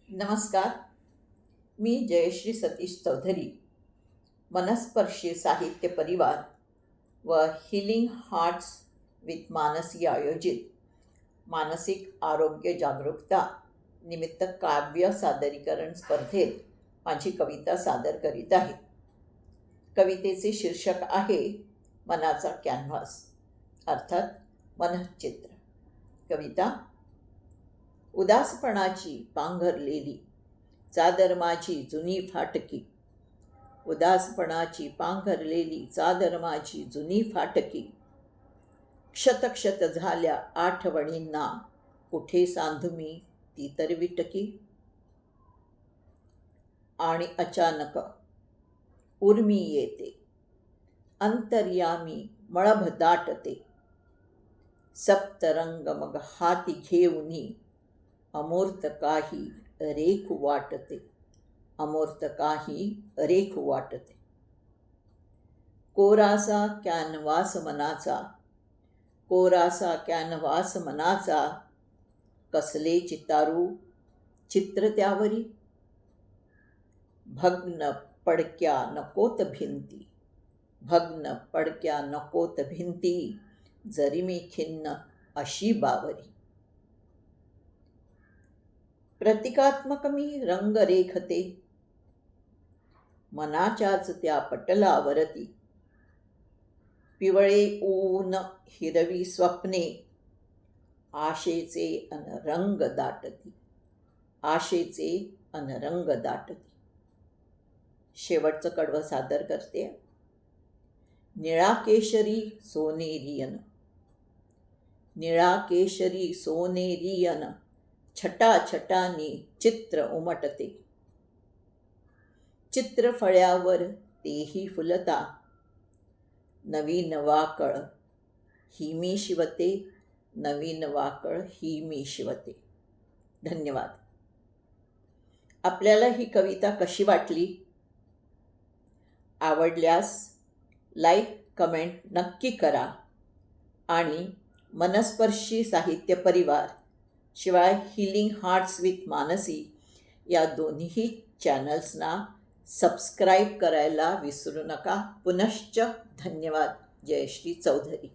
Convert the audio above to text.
नमस्कार. मी जयश्री सतीश चौधरी, मनस्पर्शी साहित्य परिवार व हिलिंग हार्ट्स विथ मानसी आयोजित मानसिक आरोग्य जागरूकता निमित्त काव्य सादरीकरण स्पर्धेत माझी कविता सादर करीत आहे. कवितेचे शीर्षक आहे मनाचा कॅनव्हास, अर्थात मनःचित्र. कविता. उदासपणाची पांघरलेली चादर माझी जुनी फाटकी, उदासपणाची पांघरलेली चादर माझी जुनी फाटकी, क्षतक्षत झाल्या आठवणींना कुठे सांधू मी ती तर विटकी. आणि अचानक उर्मी येते, अंतर्यामी मळभ दाटते, सप्तरंग मग हाती घेऊनी अमूर्त काही रेख वाटते, अमूर्त काही रेख वाटते. कोरासा कॅनव्हास मनाचा, कोरासा कॅनव्हास मनाचा, कसले चितारू चित्र त्यावरी. भग्न पडक्या नकोत भिंती, भग्न पडक्या नकोत भिंती, जरी मी खिन्न अशी बावरी. प्रतिकात्मक मी रंग रेखते, मनाच्याच त्या पटलावरती. पिवळे ऊन हिरवी स्वप्ने, आशेचे अनरंग दाटती, आशेचे अनरंग दाटती. शेवटचं कडवं सादर करते. निळा केशरी सोनेरियन, निळा केशरी सोनेरियन, छटाछटानी चित्र उमटते. चित्रफळ्यावर तेही फुलता, नवीन वाकळ ही मी शिवते, नवीन वाकळ ही मी शिवते. धन्यवाद. आपल्याला ही कविता कशी वाटली? आवडल्यास लाईक कमेंट नक्की करा आणि मनस्पर्शी साहित्य परिवार शिवाय हिलिंग हार्ट्स विथ मानसी या दोन्ही चॅनल्सना सबस्क्राईब करायला विसरू नका. पुनश्च धन्यवाद. जयश्री चौधरी.